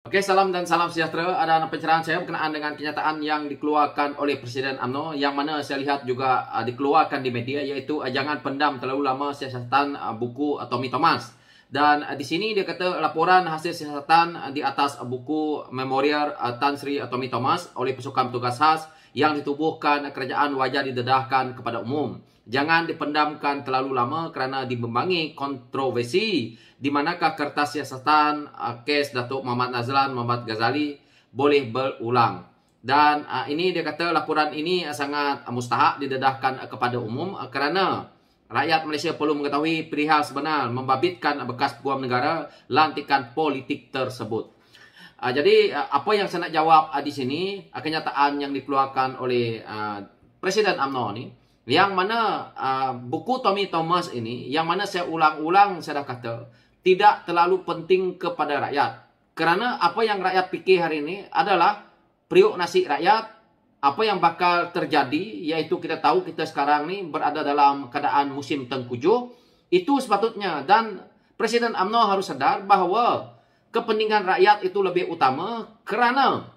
Oke, salam dan salam sejahtera. Ada pencerahan saya berkenaan dengan kenyataan yang dikeluarkan oleh Presiden UMNO yang mana saya lihat juga dikeluarkan di media, yaitu jangan pendam terlalu lama siasatan buku Tommy Thomas. Dan di sini dia kata laporan hasil siasatan di atas buku Memorial Tan Sri Tommy Thomas oleh pasukan tugas khas yang ditubuhkan kerajaan wajar didedahkan kepada umum. Jangan dipendamkan terlalu lama kerana dibembangi kontroversi di manakah kertas siasatan kes Datuk Muhammad Nazlan Muhammad Ghazali boleh berulang. Dan ini dia kata laporan ini sangat mustahak didedahkan kepada umum kerana rakyat Malaysia perlu mengetahui perihal sebenar membabitkan bekas peguam negara lantikan politik tersebut. Jadi apa yang saya nak jawab di sini, kenyataan yang dikeluarkan oleh Presiden UMNO ni, yang mana buku Tommy Thomas ini, yang mana saya ulang-ulang saya dah kata, tidak terlalu penting kepada rakyat. Kerana apa yang rakyat fikir hari ini adalah periuk nasi rakyat, apa yang bakal terjadi, iaitu kita tahu kita sekarang ni berada dalam keadaan musim tengkujuh, itu sepatutnya. Dan Presiden UMNO harus sadar bahawa kepentingan rakyat itu lebih utama kerana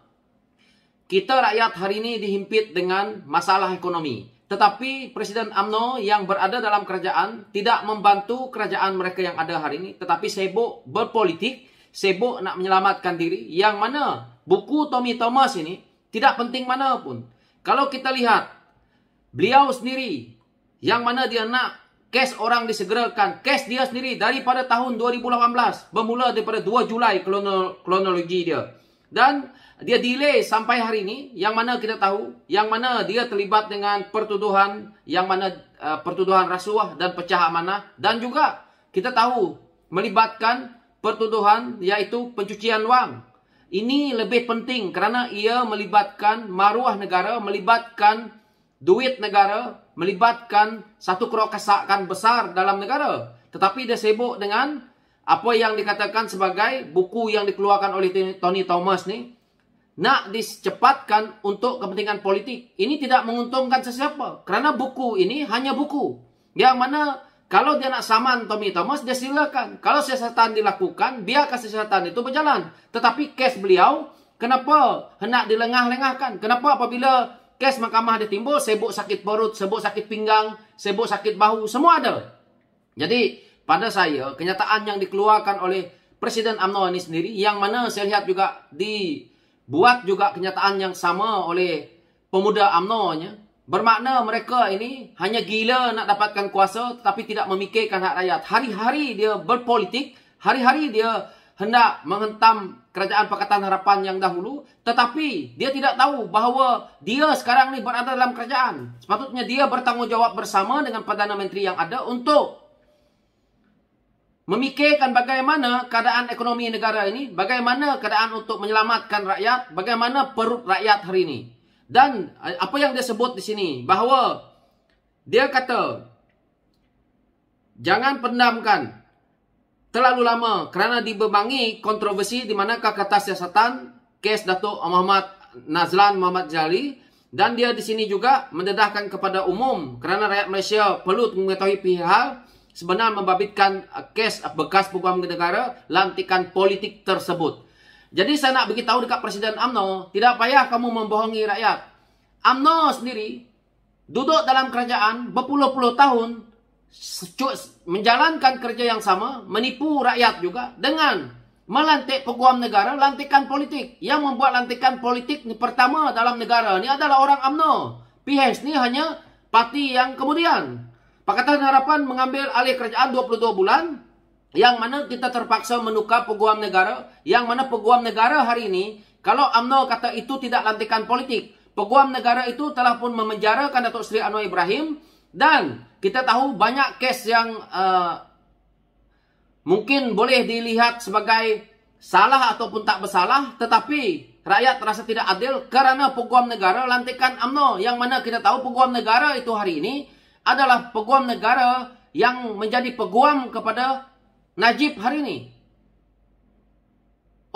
kita rakyat hari ini dihimpit dengan masalah ekonomi. Tetapi Presiden UMNO yang berada dalam kerajaan tidak membantu kerajaan mereka yang ada hari ini, tetapi sibuk berpolitik, sibuk nak menyelamatkan diri, yang mana buku Tommy Thomas ini tidak penting mana pun. Kalau kita lihat beliau sendiri yang mana dia nak kes orang disegerakan, kes dia sendiri daripada tahun 2018, bermula daripada 2 Julai kronologi dia. Dan dia delay sampai hari ini, yang mana kita tahu, yang mana dia terlibat dengan pertuduhan, yang mana pertuduhan rasuah dan pecah amanah, dan juga kita tahu melibatkan pertuduhan iaitu pencucian wang. Ini lebih penting kerana ia melibatkan maruah negara, melibatkan duit negara, melibatkan satu kerosakan besar dalam negara. Tetapi dia sibuk dengan apa yang dikatakan sebagai buku yang dikeluarkan oleh Tony Thomas ni, nak dicepatkan untuk kepentingan politik. Ini tidak menguntungkan sesiapa. Kerana buku ini hanya buku. Yang mana kalau dia nak saman Tommy Thomas, dia silakan. Kalau siasatan dilakukan, biarkan siasatan itu berjalan. Tetapi kes beliau, kenapa hendak dilengah-lengahkan? Kenapa apabila kes mahkamah dia timbul, sibuk sakit perut, sibuk sakit pinggang, sibuk sakit bahu, semua ada. Jadi, pada saya, kenyataan yang dikeluarkan oleh Presiden UMNO ini sendiri, yang mana saya lihat juga dibuat juga kenyataan yang sama oleh pemuda UMNO-nya, bermakna mereka ini hanya gila nak dapatkan kuasa tetapi tidak memikirkan hak rakyat. Hari-hari dia berpolitik, hari-hari dia hendak menghentam kerajaan Pakatan Harapan yang dahulu, tetapi dia tidak tahu bahawa dia sekarang ni berada dalam kerajaan. Sepatutnya dia bertanggungjawab bersama dengan Perdana Menteri yang ada untuk memikirkan bagaimana keadaan ekonomi negara ini, bagaimana keadaan untuk menyelamatkan rakyat, bagaimana perut rakyat hari ini. Dan apa yang dia sebut di sini, bahawa dia kata jangan pendamkan terlalu lama kerana dibebangi kontroversi di manakah kertas siasatan kes Datuk Muhammad Nazlan Muhammad Ghazali. Dan dia di sini juga mendedahkan kepada umum kerana rakyat Malaysia perlu mengetahui pihak sebenar membabitkan kes bekas peguam negara lantikan politik tersebut. Jadi saya nak beritahu dekat Presiden UMNO, tidak payah kamu membohongi rakyat. UMNO sendiri duduk dalam kerajaan berpuluh-puluh tahun, menjalankan kerja yang sama, menipu rakyat juga dengan melantik peguam negara, lantikan politik. Yang membuat lantikan politik ni pertama dalam negara ni adalah orang UMNO. PH ni hanya parti yang kemudian. Pakatan Harapan mengambil alih kerajaan 22 bulan, yang mana kita terpaksa menukar peguam negara, yang mana peguam negara hari ini, kalau UMNO kata itu tidak lantikan politik, peguam negara itu telah pun memenjarakan Datuk Seri Anwar Ibrahim, dan kita tahu banyak kes yang mungkin boleh dilihat sebagai salah ataupun tak bersalah, tetapi rakyat terasa tidak adil kerana peguam negara lantikan UMNO, yang mana kita tahu peguam negara itu hari ini adalah peguam negara yang menjadi peguam kepada Najib hari ini.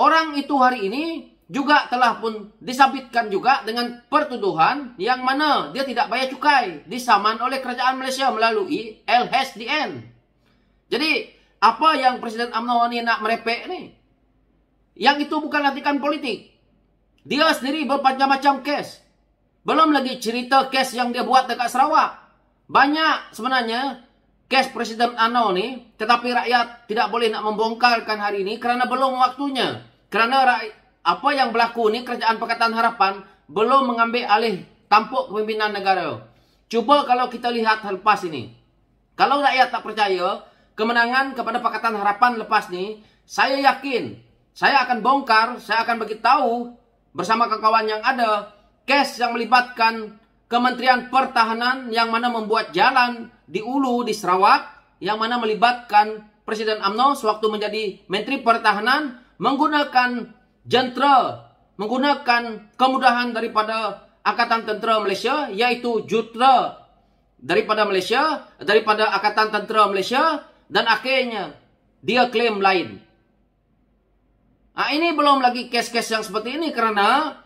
Orang itu hari ini juga telah pun disabitkan juga dengan pertuduhan yang mana dia tidak bayar cukai, disaman oleh kerajaan Malaysia melalui LHSDN. Jadi, apa yang Presiden UMNO ni nak merepek ni? Yang itu bukan latihan politik. Dia sendiri bermacam-macam kes. Belum lagi cerita kes yang dia buat dekat Sarawak. Banyak sebenarnya kes Presiden ANO ni, tetapi rakyat tidak boleh nak membongkarkan hari ini kerana belum waktunya. Kerana apa yang berlaku ni, Kerajaan Pakatan Harapan belum mengambil alih tampuk kepimpinan negara. Cuba kalau kita lihat lepas ini. Kalau rakyat tak percaya kemenangan kepada Pakatan Harapan lepas ni, saya yakin saya akan bongkar, saya akan bagi tahu bersama kawan-kawan yang ada kes yang melibatkan Kementerian Pertahanan yang mana membuat jalan di Ulu di Sarawak, yang mana melibatkan Presiden UMNO sewaktu menjadi Menteri Pertahanan menggunakan jentera, menggunakan kemudahan daripada Angkatan Tentera Malaysia, iaitu Jutra daripada Malaysia, daripada Angkatan Tentera Malaysia, dan akhirnya dia klaim lain. Ini belum lagi kes-kes yang seperti ini kerana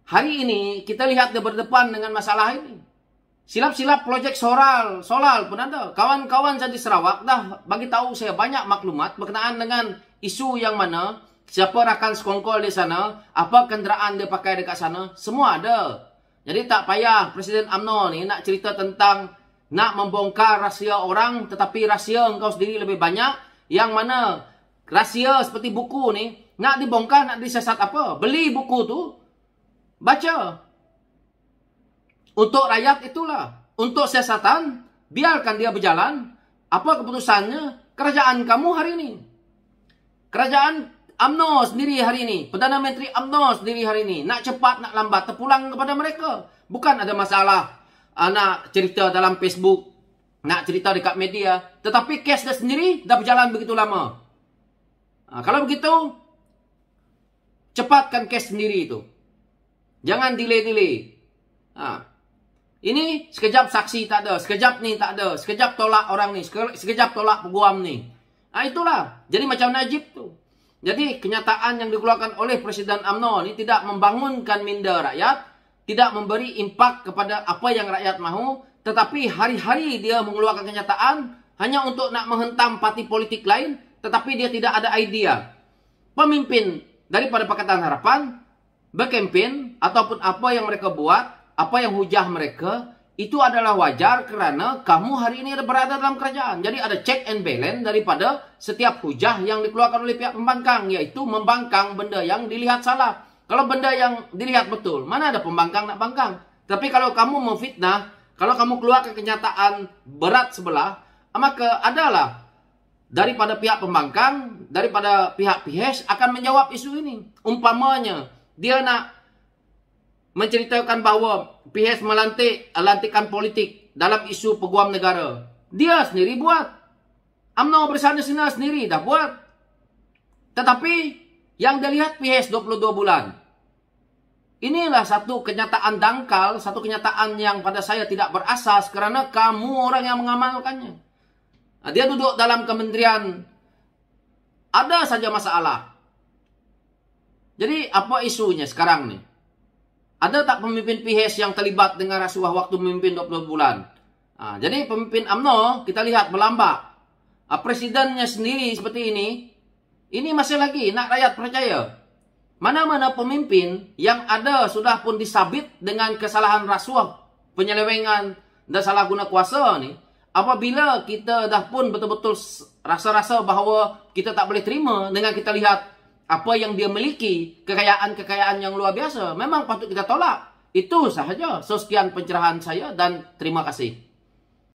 hari ini kita lihat dia berdepan dengan masalah ini. Silap-silap projek solar pun ada. Kawan-kawan saya di Sarawak dah bagi tahu saya banyak maklumat berkenaan dengan isu yang mana, siapa rakan sekongkol di sana, apa kenderaan dia pakai dekat sana, semua ada. Jadi tak payah Presiden UMNO ni nak cerita tentang nak membongkar rahsia orang, tetapi rahsia engkau sendiri lebih banyak. Yang mana rahsia seperti buku ni nak dibongkar, nak disiasat apa? Beli buku tu, baca. Untuk rakyat itulah. Untuk siasatan, biarkan dia berjalan. Apa keputusannya? Kerajaan kamu hari ini. Kerajaan UMNO sendiri hari ini. Perdana Menteri UMNO sendiri hari ini. Nak cepat, nak lambat, terpulang kepada mereka. Bukan ada masalah nak cerita dalam Facebook, nak cerita dekat media. Tetapi kes dia sendiri dah berjalan begitu lama. Kalau begitu, cepatkan kes sendiri itu. Jangan delay-delay. Ini sekejap saksi tak ada, sekejap ni tak ada, sekejap tolak orang ni, sekejap tolak peguam ni. Itulah. Jadi macam Najib tu. Jadi kenyataan yang dikeluarkan oleh Presiden UMNO ni tidak membangunkan minda rakyat, tidak memberi impak kepada apa yang rakyat mahu, tetapi hari-hari dia mengeluarkan kenyataan hanya untuk nak menghentam parti politik lain, tetapi dia tidak ada idea. Pemimpin daripada Pakatan Harapan berkempen ataupun apa yang mereka buat, apa yang hujah mereka, itu adalah wajar kerana kamu hari ini berada dalam kerajaan. Jadi ada check and balance daripada setiap hujah yang dikeluarkan oleh pihak pembangkang, iaitu membangkang benda yang dilihat salah. Kalau benda yang dilihat betul, mana ada pembangkang nak bangkang. Tapi kalau kamu memfitnah, kalau kamu keluarkan kenyataan berat sebelah, maka adalah daripada pihak pembangkang, daripada pihak PIHES akan menjawab isu ini. Umpamanya, dia nak menceritakan bahawa PIHES lantikan politik dalam isu peguam negara. Dia sendiri buat. UMNO bersana-sana sendiri dah buat. Tetapi yang dia lihat PIHES 22 bulan. Inilah satu kenyataan dangkal, satu kenyataan yang pada saya tidak berasas kerana kamu orang yang mengamalkannya. Dia duduk dalam kementerian, ada saja masalah. Jadi apa isunya sekarang ni? Ada tak pemimpin PIHES yang terlibat dengan rasuah waktu memimpin 20 bulan? Jadi pemimpin UMNO kita lihat berlambak. Presidennya sendiri seperti ini masih lagi nak rakyat percaya. Mana-mana pemimpin yang ada sudah pun disabit dengan kesalahan rasuah, penyelewengan dan salah guna kuasa ni, apabila kita dah pun betul-betul rasa-rasa bahawa kita tak boleh terima dengan kita lihat apa yang dia miliki, kekayaan-kekayaan yang luar biasa, memang patut kita tolak. Itu sahaja. So, sekian pencerahan saya dan terima kasih.